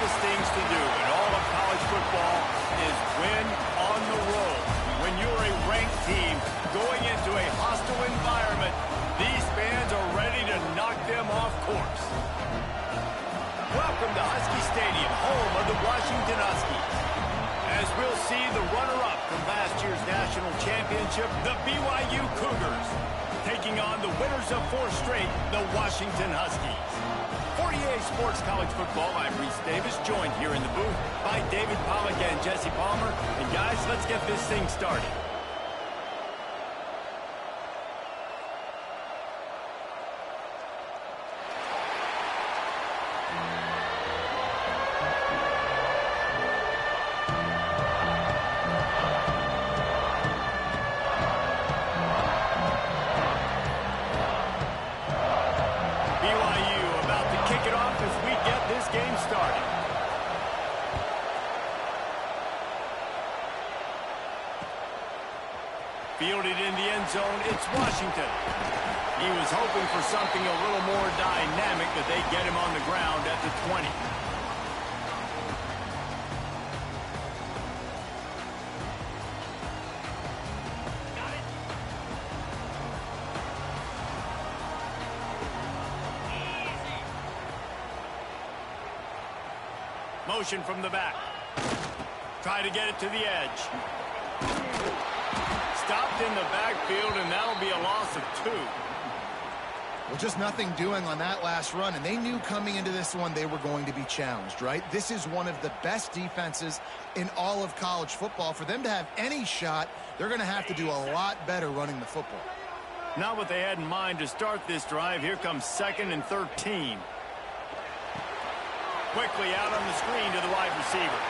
toughest things to do in all of college football is win on the road. When you're a ranked team going into a hostile environment, these fans are ready to knock them off course. Welcome to Husky Stadium, home of the Washington Huskies. As we'll see the runner-up from last year's national championship, the BYU Cougars, taking on the winners of 4 straight, the Washington Huskies. For EA Sports College Football, I'm Reese Davis, joined here in the booth by David Pollack and Jesse Palmer. And guys, let's get this thing started. Fielded in the end zone, it's Washington. He was hoping for something a little more dynamic, but they get him on the ground at the 20. Motion from the back. Try to get it to the edge. Stopped in the backfield, and that'll be a loss of 2. Well, just nothing doing on that last run, and they knew coming into this one they were going to be challenged, right? This is one of the best defenses in all of college football. For them to have any shot, they're going to have to do a lot better running the football. Not what they had in mind to start this drive. Here comes 2nd and 13. Quickly out on the screen to the wide receiver.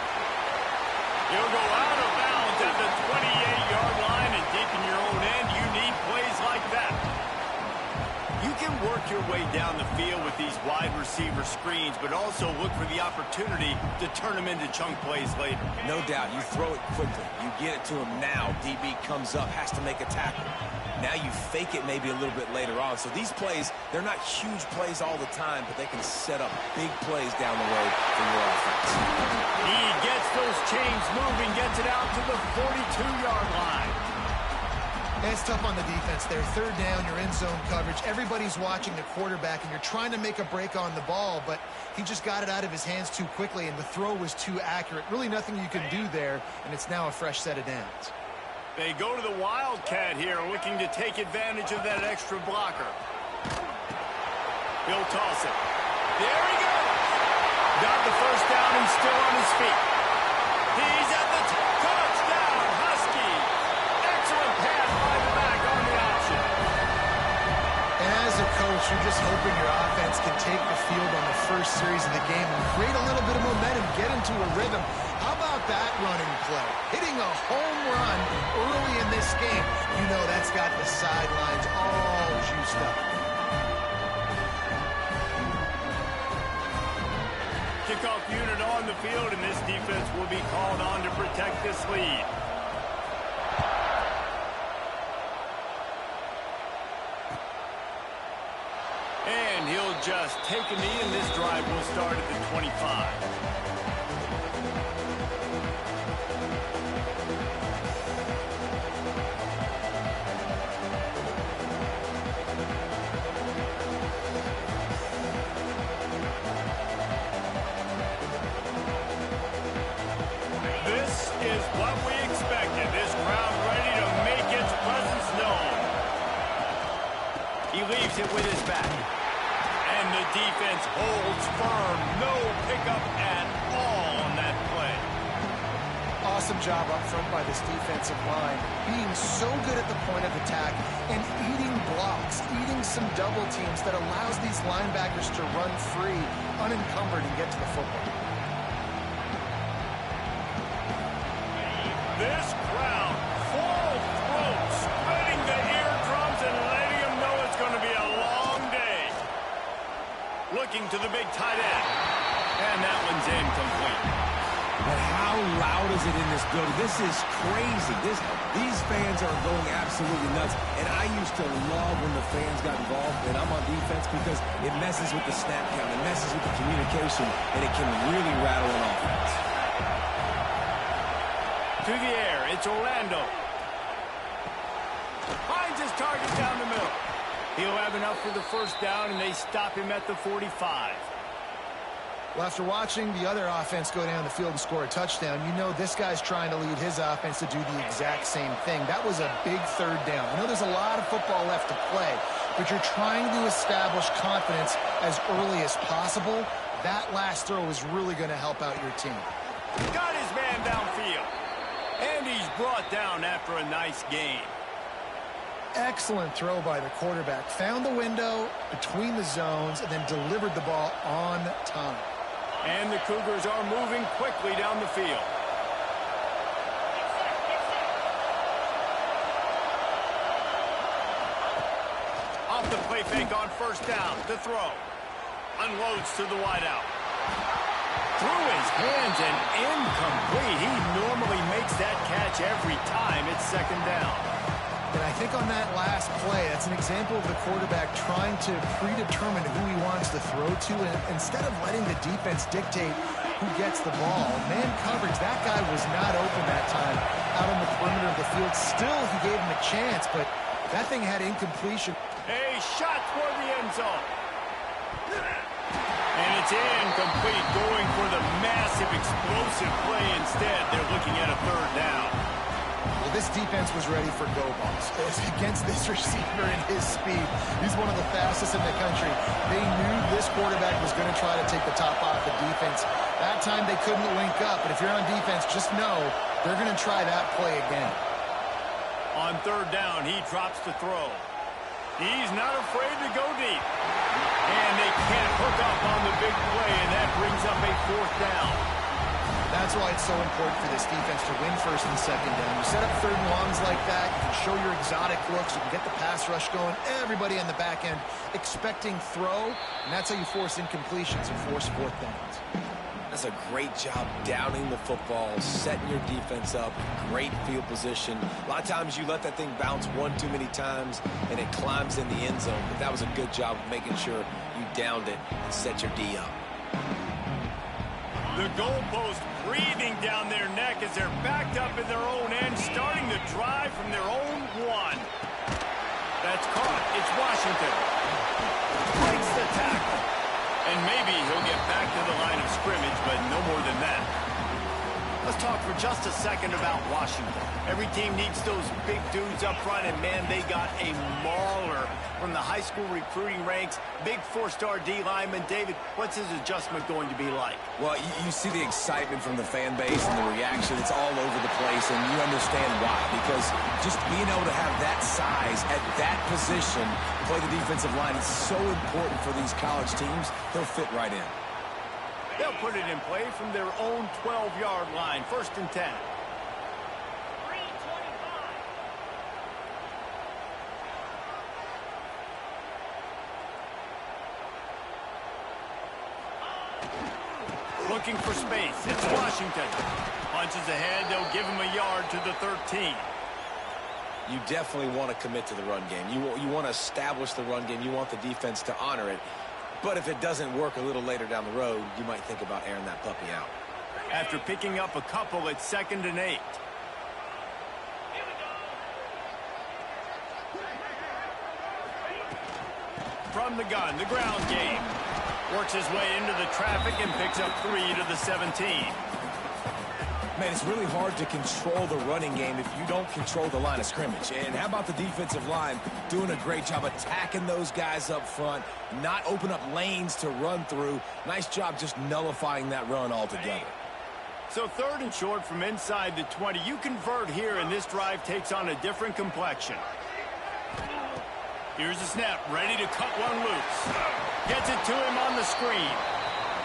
He'll go out of bounds at the 28-yard line, and deep in your own end, you need plays like that. You can work your way down the field with these wide receiver screens, but also look for the opportunity to turn them into chunk plays later. No doubt. You throw it quickly. You get it to him now. DB comes up, has to make a tackle. Now you fake it maybe a little bit later on. So these plays, they're not huge plays all the time, but they can set up big plays down the road for your offense. He gets those chains moving, gets it out to the 42-yard line. It's tough on the defense there. 3rd down, you're in zone coverage. Everybody's watching the quarterback, and you're trying to make a break on the ball, but he just got it out of his hands too quickly, and the throw was too accurate. Really nothing you can do there, and it's now a fresh set of downs. They go to the Wildcat here, looking to take advantage of that extra blocker. He'll toss it. There he goes. Got the first down and still on his feet. He's at the touchdown, Husky. Excellent pass by the back on the option. And as a coach, you're just hoping your offense can take the field on the first series of the game and create a little bit of momentum, get into a rhythm. How about that running play? Hitting a home run early in this game. You know that's got the sidelines all juiced up. Kickoff unit on the field, and this defense will be called on to protect this lead. And he'll just take a knee, and this drive will start at the 25. What we expected. This crowd ready to make its presence known. He leaves it with his back. And the defense holds firm. No pickup at all on that play. Awesome job up front by this defensive line. Being so good at the point of attack and eating blocks, eating some double teams that allows these linebackers to run free, unencumbered, and get to the football. This crowd, full throat, spreading the eardrums and letting them know it's going to be a long day. Looking to the big tight end. And that one's incomplete. But how loud is it in this building? This is crazy. These fans are going absolutely nuts. And I used to love when the fans got involved, and I'm on defense, because it messes with the snap count, it messes with the communication, and it can really rattle an offense. To the air, it's Orlando. Finds his target down the middle. He'll have enough for the first down, and they stop him at the 45. Well, after watching the other offense go down the field and score a touchdown, you know this guy's trying to lead his offense to do the exact same thing. That was a big third down. I know there's a lot of football left to play, but you're trying to establish confidence as early as possible. That last throw is really going to help out your team. Got his man downfield. And he's brought down after a nice gain. Excellent throw by the quarterback. Found the window between the zones and then delivered the ball on time. And the Cougars are moving quickly down the field. Off the play fake on first down. The throw. Unloads to the wideout. Through his hands and incomplete. He normally makes that catch every time it's second down. And I think on that last play, that's an example of the quarterback trying to predetermine who he wants to throw to, and instead of letting the defense dictate who gets the ball. Man coverage, that guy was not open that time out on the perimeter of the field. Still, he gave him a chance, but that thing had incompletion. A shot toward the end zone. And it's incomplete, going for the massive explosive play instead. They're looking at a third down. Well, this defense was ready for go balls. Against this receiver and his speed, he's one of the fastest in the country. They knew this quarterback was going to try to take the top off the defense. That time they couldn't link up, but if you're on defense, just know they're going to try that play again. On third down, he drops the throw. He's not afraid to go deep. And they can't hook up on the big play, and that brings up a fourth down. That's why it's so important for this defense to win first and second down. You set up third and longs like that, you can show your exotic looks, you can get the pass rush going, everybody on the back end expecting throw, and that's how you force incompletions and force fourth downs. That's a great job downing the football, setting your defense up, great field position. A lot of times you let that thing bounce one too many times and it climbs in the end zone, but that was a good job of making sure you downed it and set your D up. The goalpost breathing down their neck as they're backed up in their own end, starting to drive from their own one. That's caught. It's Washington. Breaks the tackle. And maybe he'll get back to the line of scrimmage, but no more than that. Let's talk for just a second about Washington. Every team needs those big dudes up front, and man, they got a mauler from the high school recruiting ranks. Big four-star D lineman. David, what's his adjustment going to be like? Well, you see the excitement from the fan base and the reaction. It's all over the place, and you understand why. Because just being able to have that size at that position, play the defensive line, is so important for these college teams. They'll fit right in. They'll put it in play from their own 12-yard line. First and 10. Looking for space. It's Washington. Punches ahead. They'll give him a yard to the 13. You definitely want to commit to the run game. You want to establish the run game. You want the defense to honor it. But if it doesn't work a little later down the road, you might think about airing that puppy out. After picking up a couple, it's 2nd and 8. From the gun, the ground game. Works his way into the traffic and picks up 3 to the 17. Man, it's really hard to control the running game if you don't control the line of scrimmage. And how about the defensive line doing a great job attacking those guys up front, not open up lanes to run through. Nice job just nullifying that run altogether. So 3rd and short from inside the 20. You convert here, and this drive takes on a different complexion. Here's the snap, ready to cut one loose. Gets it to him on the screen.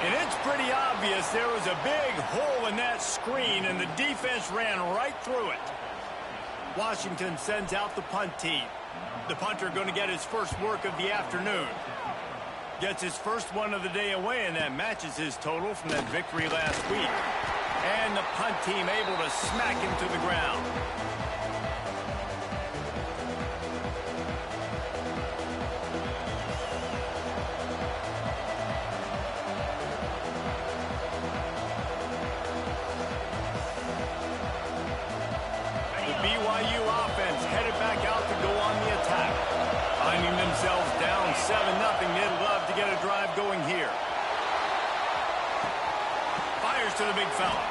And it's pretty obvious there was a big hole in that screen, and the defense ran right through it. Washington sends out the punt team. The punter going to get his first work of the afternoon. Gets his first one of the day away, and that matches his total from that victory last week. And the punt team able to smack him to the ground. The BYU offense headed back out to go on the attack. Finding themselves down 7-0, they'd love to get a drive going here. Fires to the big fella.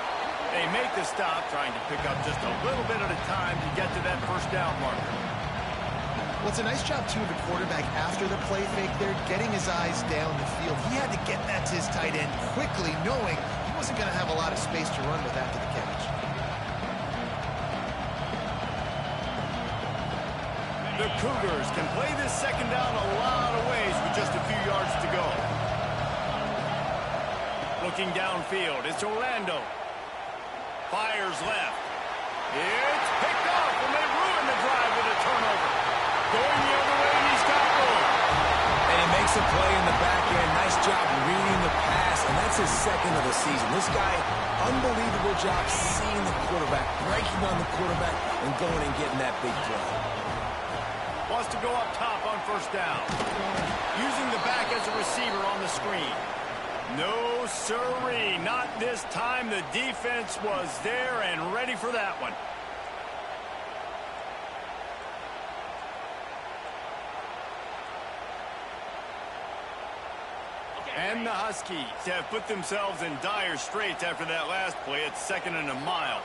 They make the stop, trying to pick up just a little bit at a time to get to that first down marker. Well, it's a nice job, too, of the quarterback after the play fake there, getting his eyes down the field. He had to get that to his tight end quickly, knowing he wasn't going to have a lot of space to run with after the catch. The Cougars can play this second down a lot of ways with just a few yards to go. Looking downfield, it's Orlando. Fires left. It's picked off, and they ruin the drive with a turnover. Going the other way, and he's got room. And he makes a play in the back end. Nice job reading the pass, and that's his second of the season. This guy, unbelievable job seeing the quarterback, breaking on the quarterback, and going and getting that big play. Wants to go up top on first down. Using the back as a receiver on the screen. No, sirree, not this time. The defense was there and ready for that one. And the Huskies have put themselves in dire straits after that last play. It's 2nd and a mile.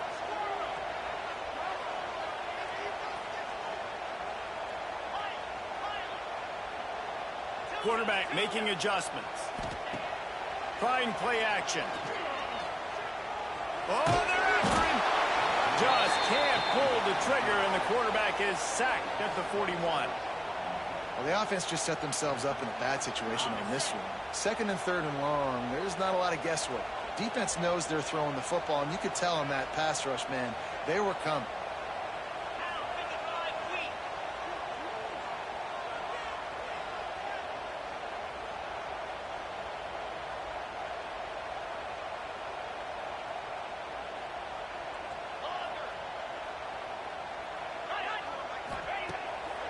Quarterback making adjustments. Trying play action. Oh, they're after him. Just can't pull the trigger, and the quarterback is sacked at the 41. Well, the offense just set themselves up in a bad situation on this one. 2nd and 3rd and long, there's not a lot of guesswork. Defense knows they're throwing the football, and you could tell on that pass rush, man, they were coming.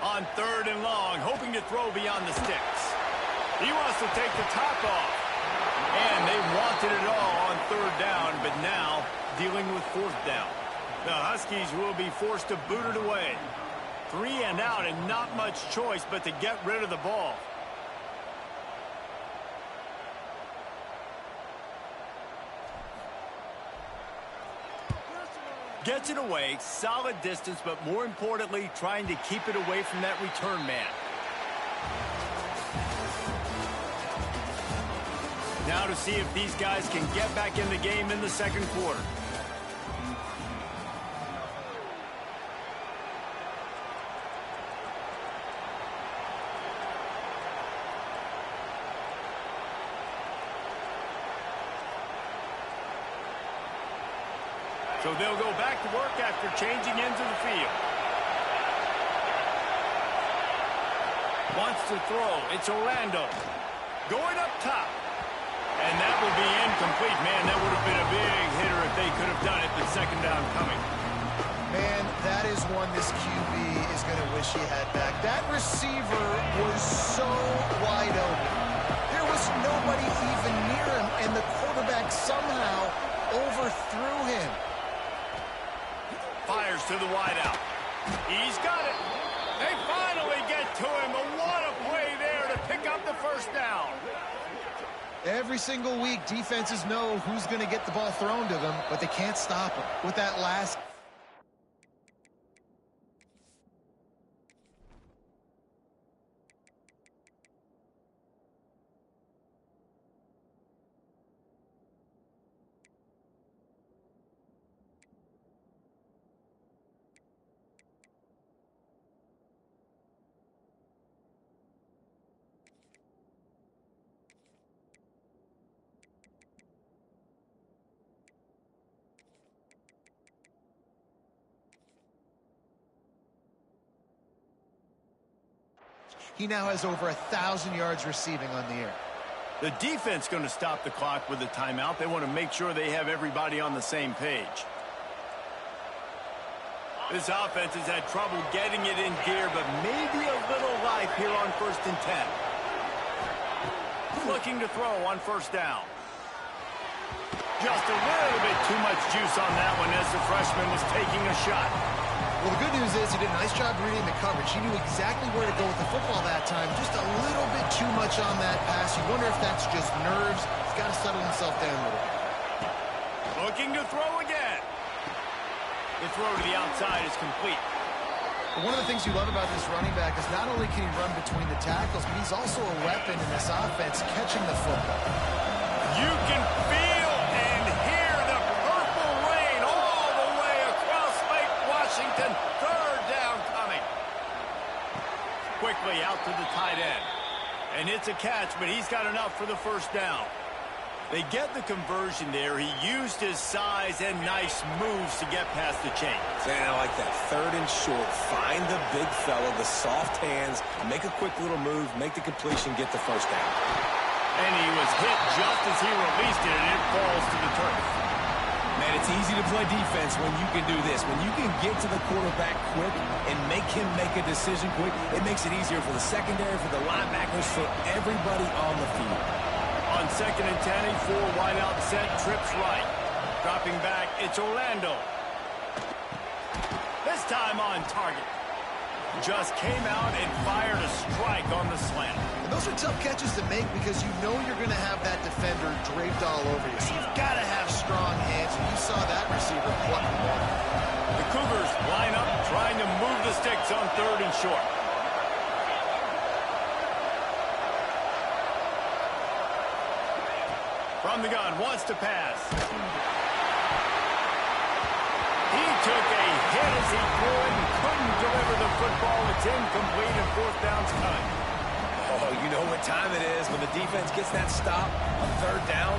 On 3rd and long, hoping to throw beyond the sticks. He wants to take the top off. And they wanted it all on 3rd down, but now dealing with 4th down. The Huskies will be forced to boot it away. 3 and out, and not much choice but to get rid of the ball. Gets it away, solid distance, but more importantly, trying to keep it away from that return man. Now to see if these guys can get back in the game in the 2nd quarter. So they'll go back to work after changing into the field. Wants to throw. It's Orlando. Going up top. And that will be incomplete. Man, that would have been a big hitter if they could have done it, but 2nd down coming. Man, that is one this QB is going to wish he had back. That receiver was so wide open. There was nobody even near him, and the quarterback somehow overthrew him. Fires to the wideout. He's got it. They finally get to him. But what a play there to pick up the first down. Every single week, defenses know who's going to get the ball thrown to them, but they can't stop him. With that last... He now has over 1,000 yards receiving on the air. The defense going to stop the clock with a timeout. They want to make sure they have everybody on the same page. This offense has had trouble getting it in gear, but maybe a little life here on 1st and 10. Looking to throw on 1st down. Just a little bit too much juice on that one as the freshman was taking a shot. Well, the good news is he did a nice job reading the coverage. He knew exactly where to go with the football that time. Just a little bit too much on that pass. You wonder if that's just nerves. He's got to settle himself down a little bit. Looking to throw again. The throw to the outside is complete. One of the things you love about this running back is not only can he run between the tackles, but he's also a weapon in this offense catching the football. You can feel and hear the purple rain all the way across Lake Washington. 3rd down coming. Quickly out to the tight end. And it's a catch, but he's got enough for the 1st down. They get the conversion there. He used his size and nice moves to get past the chains. And I like that. 3rd and short. Find the big fella, the soft hands, make a quick little move, make the completion, get the 1st down. And he was hit just as he released it, and it falls to the turf. Man, it's easy to play defense when you can do this. When you can get to the quarterback quick and make him make a decision quick, it makes it easier for the secondary, for the linebackers, for everybody on the field. On 2nd and 10, a 4 wide out set, trips right. Dropping back, it's Orlando. This time on target. Just came out and fired a strike on the slant. And those are tough catches to make because you know you're going to have that defender draped all over you. So you've got to have strong hands, and you saw that receiver plucking one. The Cougars line up trying to move the sticks on 3rd and short. From the gun, wants to pass. He took a hit as he threw it and couldn't deliver the football. It's incomplete and 4th down's coming. Oh, you know what time it is when the defense gets that stop on 3rd down.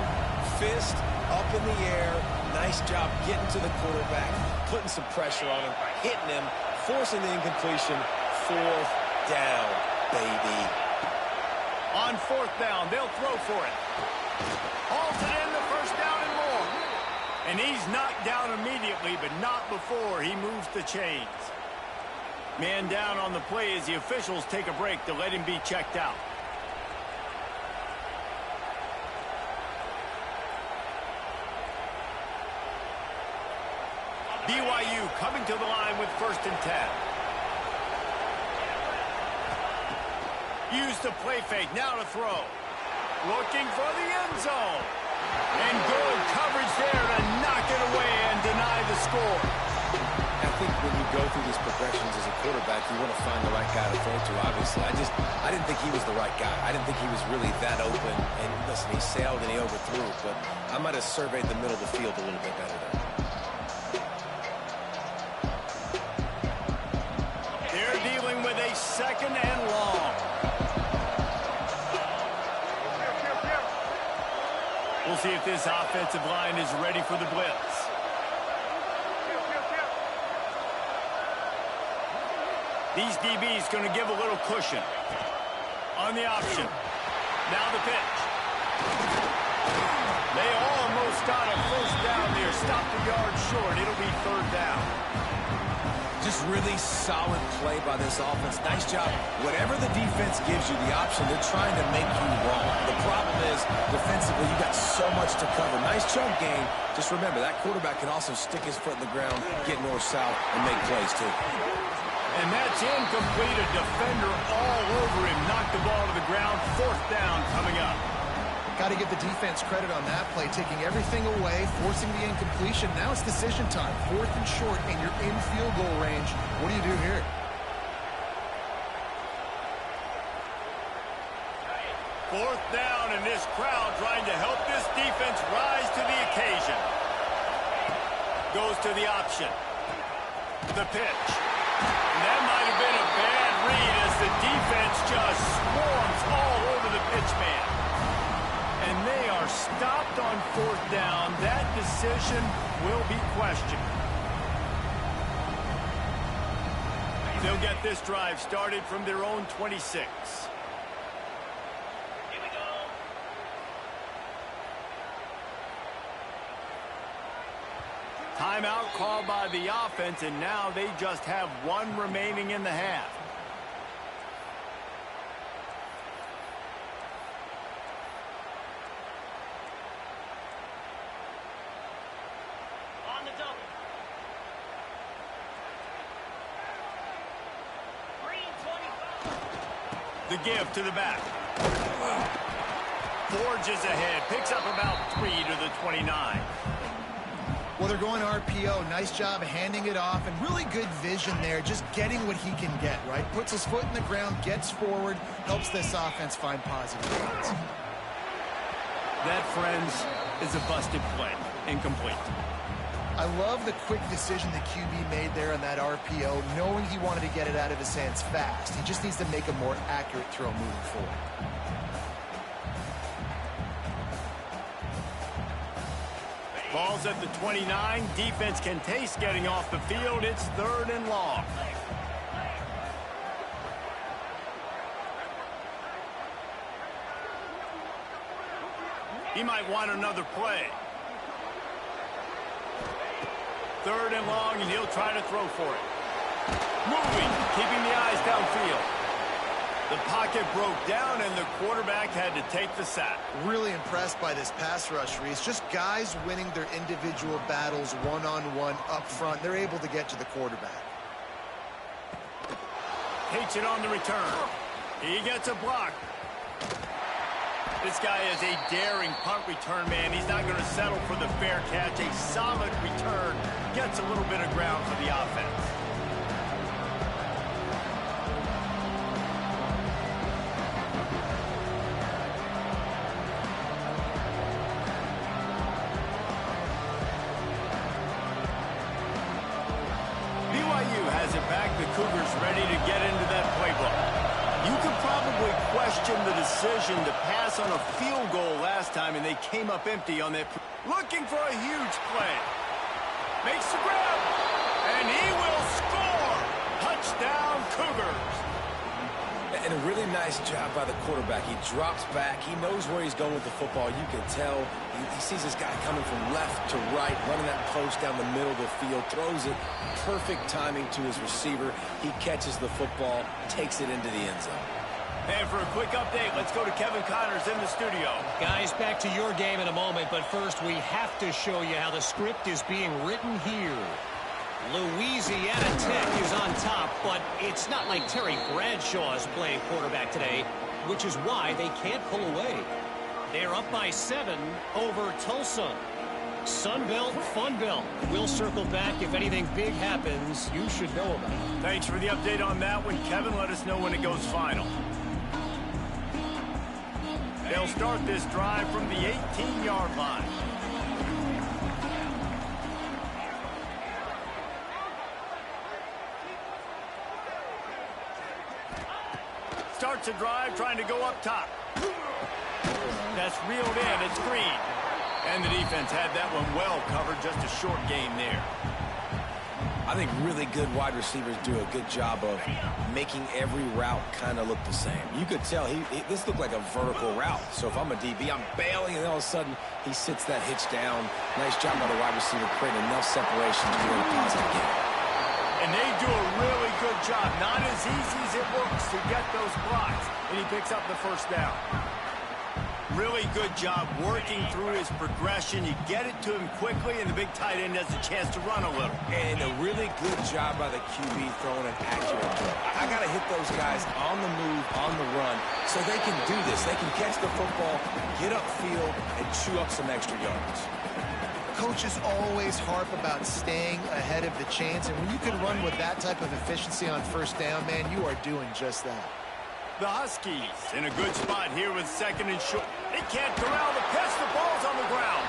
Fist up in the air. Nice job getting to the quarterback, putting some pressure on him, hitting him, forcing the incompletion. 4th down, baby. On 4th down, they'll throw for it. Halted in the 1st down and more. And he's knocked down immediately, but not before he moves the chains. Man down on the play as the officials take a break to let him be checked out. BYU coming to the line with 1st and 10. Use the play fake, now to throw. Looking for the end zone. And good coverage there to knock it away and deny the score. I think when you go through these progressions as a quarterback, you want to find the right guy to throw to, obviously. I didn't think he was the right guy. I didn't think he was really that open. And listen, he sailed and he overthrew, but I might have surveyed the middle of the field a little bit better there. They're dealing with a 2nd and long. We'll see if this offensive line is ready for the blitz. These DBs going to give a little cushion. On the option. Now the pitch. They almost got a 1st down there. Stopped a yard short. It'll be 3rd down. Just really solid play by this offense. Nice job. Whatever the defense gives you the option, they're trying to make you wrong. The problem is, defensively, you got so much to cover. Nice chunk game. Just remember, that quarterback can also stick his foot in the ground, get north-south, and make plays, too. And that's incomplete. A defender all over him. Knocked the ball to the ground. 4th down coming up. Got to give the defense credit on that play, taking everything away, forcing the incompletion. Now it's decision time. 4th and short, and you're in field goal range. What do you do here? Fourth down, and this crowd trying to help this defense rise to the occasion. Goes to the option. The pitch. And that might have been a bad read as the defense just swarms all over the pitch man. And they are stopped on 4th down. That decision will be questioned. They'll get this drive started from their own 26. Timeout called by the offense, and now they just have one remaining in the half. On the double. Green 25. The give to the back. Forges ahead. Picks up about 3 to the 29. Well, they're going RPO. Nice job handing it off, and really good vision there, just getting what he can get, right? Puts his foot in the ground, gets forward, helps this offense find positive points. That, friends, is a busted play. Incomplete. I love the quick decision the QB made there on that RPO, knowing he wanted to get it out of his hands fast. He just needs to make a more accurate throw moving forward. Ball's at the 29. Defense can taste getting off the field. It's 3rd and long. He might want another play. 3rd and long, and he'll try to throw for it. Moving, keeping the eyes downfield. The pocket broke down, and the quarterback had to take the sack. Really impressed by this pass rush, Reese. Just guys winning their individual battles one-on-one up front. They're able to get to the quarterback. Takes it on the return. He gets a block. This guy is a daring punt return man. He's not going to settle for the fair catch. A solid return. Gets a little bit of ground for the offense. BYU has it back. The Cougars ready to get into that playbook. You could probably question the decision to pass on a field goal last time, and they came up empty on that. Looking for a huge play. Makes the grab, and he will score. Touchdown, Cougars. And a really nice job by the quarterback. He drops back. He knows where he's going with the football. You can tell. He sees this guy coming from left to right, running that post down the middle of the field, throws it. Perfect timing to his receiver. He catches the football, takes it into the end zone. And for a quick update, let's go to Kevin Connors in the studio. Guys, back to your game in a moment, but first we have to show you how the script is being written here. Louisiana Tech is on top, but it's not like Terry Bradshaw is playing quarterback today, which is why they can't pull away. They're up by 7 over Tulsa. Sunbelt, Funbelt. We'll circle back. If anything big happens, you should know about it. Thanks for the update on that one, Kevin. Let us know when it goes final. They'll start this drive from the 18-yard line. Starts a drive trying to go up top. That's reeled in. It's Green. And the defense had that one well covered. Just a short gain there. I think really good wide receivers do a good job of making every route kind of look the same. You could tell this looked like a vertical route. So if I'm a DB, I'm bailing, and all of a sudden he sits that hitch down. Nice job by the wide receiver creating enough separation to win a positive game. And they do a really good job. Not as easy as it looks to get those blocks. And he picks up the first down. Really good job working through his progression. You get it to him quickly, and the big tight end has a chance to run a little. And a really good job by the QB throwing an accurate throw. I got to hit those guys on the move, on the run, so they can do this. They can catch the football, get upfield, and chew up some extra yards. Coaches always harp about staying ahead of the chains, and when you can run with that type of efficiency on first down, man, you are doing just that. The Huskies in a good spot here with 2nd and short. They can't corral the pitch. The ball's on the ground.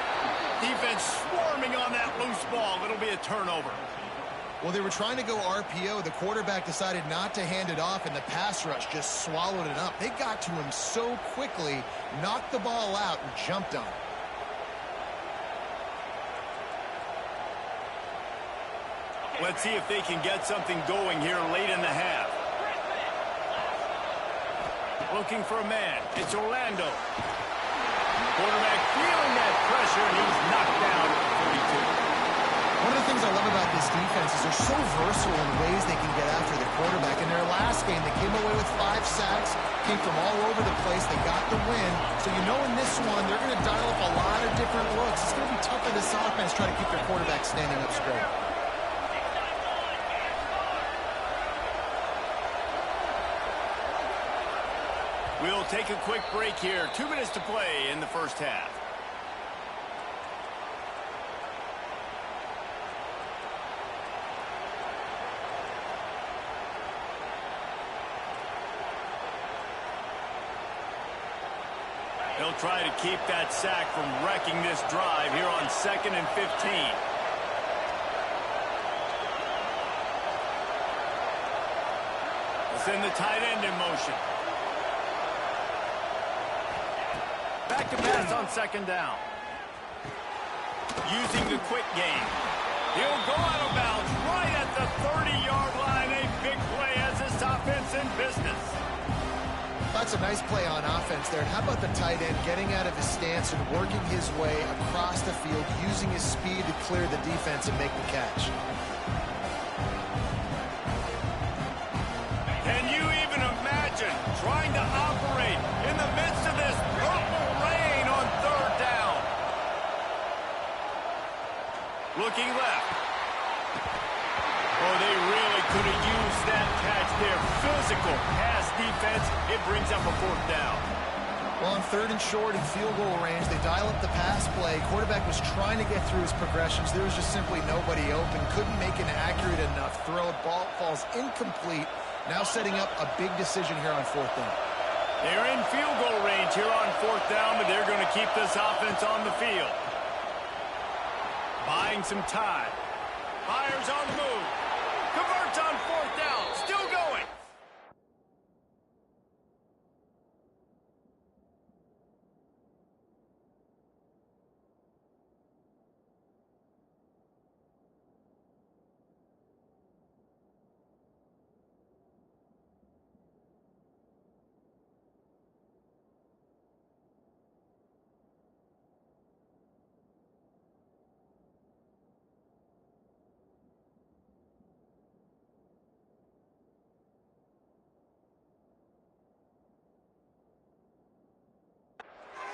Defense swarming on that loose ball. It'll be a turnover. Well, they were trying to go RPO. The quarterback decided not to hand it off, and the pass rush just swallowed it up. They got to him so quickly, knocked the ball out, and jumped on it. Let's see if they can get something going here late in the half. Looking for a man. It's Orlando. Quarterback feeling that pressure, and he's knocked down at 42. One of the the things I love about this defense is they're so versatile in ways they can get after the quarterback. In their last game, they came away with 5 sacks, came from all over the place. They got the win. So you know in this one, they're going to dial up a lot of different looks. It's going to be tough for this offense trying to keep their quarterback standing up straight. We'll take a quick break here. 2 minutes to play in the first half. They'll try to keep that sack from wrecking this drive here on 2nd and 15. We'll send the tight end in motion. Back to pass on 2nd down. Using the quick game. He'll go out of bounds right at the 30-yard line. A big play as this offense in business. That's a nice play on offense there. And how about the tight end getting out of his stance and working his way across the field, using his speed to clear the defense and make the catch. Can you even imagine trying to operate in the midst of this purple rain on 3rd down? Looking left. Oh, they really could have used that catch there. Physical pass defense. It brings up a 4th down. Well, on 3rd and short and field goal range, they dial up the pass play. Quarterback was trying to get through his progressions. There was just simply nobody open. Couldn't make an accurate enough throw. Ball falls incomplete. Now setting up a big decision here on 4th down. They're in field goal range here on 4th down, but they're going to keep this offense on the field. Buying some time. Fires on the move. Converts on 4th down. Still going.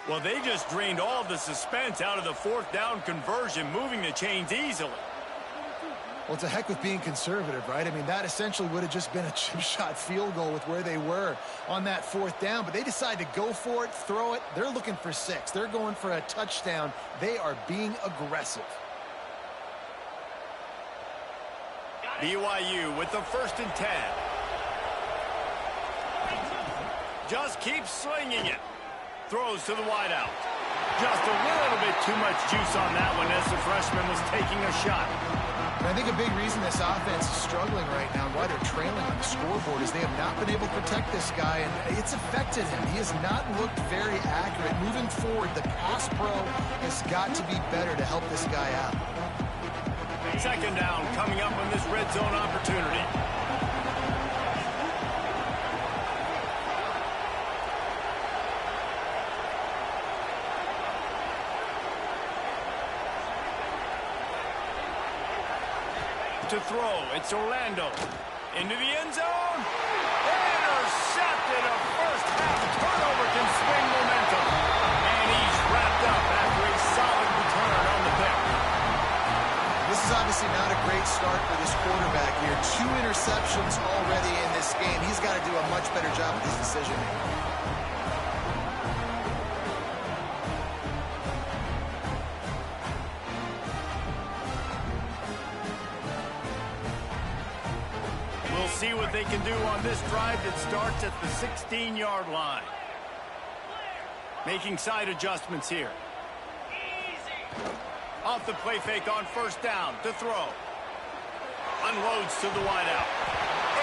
Well, they just drained all the suspense out of the 4th down conversion, moving the chains easily. Well, it's a heck with being conservative, right? I mean, that essentially would have just been a chip shot field goal with where they were on that 4th down. But they decided to go for it, throw it. They're looking for 6. They're going for a touchdown. They are being aggressive. BYU with the 1st and 10. Just keeps slinging it. Throws to the wideout. Just a little bit too much juice on that one as the freshman was taking a shot. And I think a big reason this offense is struggling right now and why they're trailing on the scoreboard is they have not been able to protect this guy, and it's affected him. He has not looked very accurate. Moving forward, the pass pro has got to be better to help this guy out. 2nd down coming up on this red zone opportunity. To throw, it's Orlando. Into the end zone. Intercepted. A first half turnover can swing momentum. And he's wrapped up after a solid return on the pick. This is obviously not a great start for this quarterback here. 2 interceptions already in this game. He's got to do a much better job with his decision making. See what they can do on this drive that starts at the 16-yard line. Making side adjustments here. Off the play fake on 1st down to throw. Unloads to the wideout.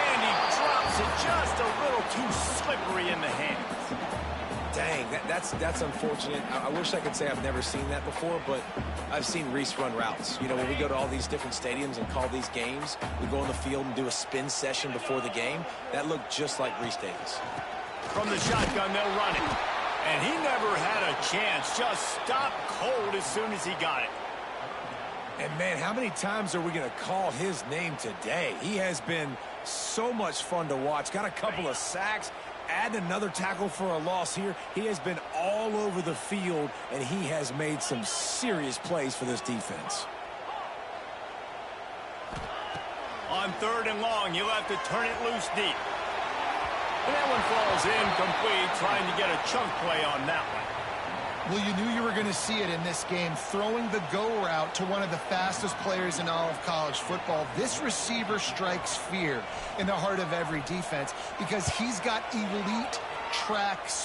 And he drops it just a little too slippery in the hands. Dang, that's unfortunate. I wish I could say I've never seen that before, but I've seen Reese run routes. You know, when we go to all these different stadiums and call these games, we go on the field and do a spin session before the game. That looked just like Reese Davis. From the shotgun, they'll run it. And he never had a chance. Just stopped cold as soon as he got it. And, man, how many times are we going to call his name today? He has been so much fun to watch. Got a couple of sacks. Add another tackle for a loss here. He has been all over the field, and he has made some serious plays for this defense. On 3rd and long, you'll have to turn it loose deep. And that one falls incomplete, trying to get a chunk play on that one. Well, you knew you were going to see it in this game, throwing the go route to one of the fastest players in all of college football. This receiver strikes fear in the heart of every defense because he's got elite track speed.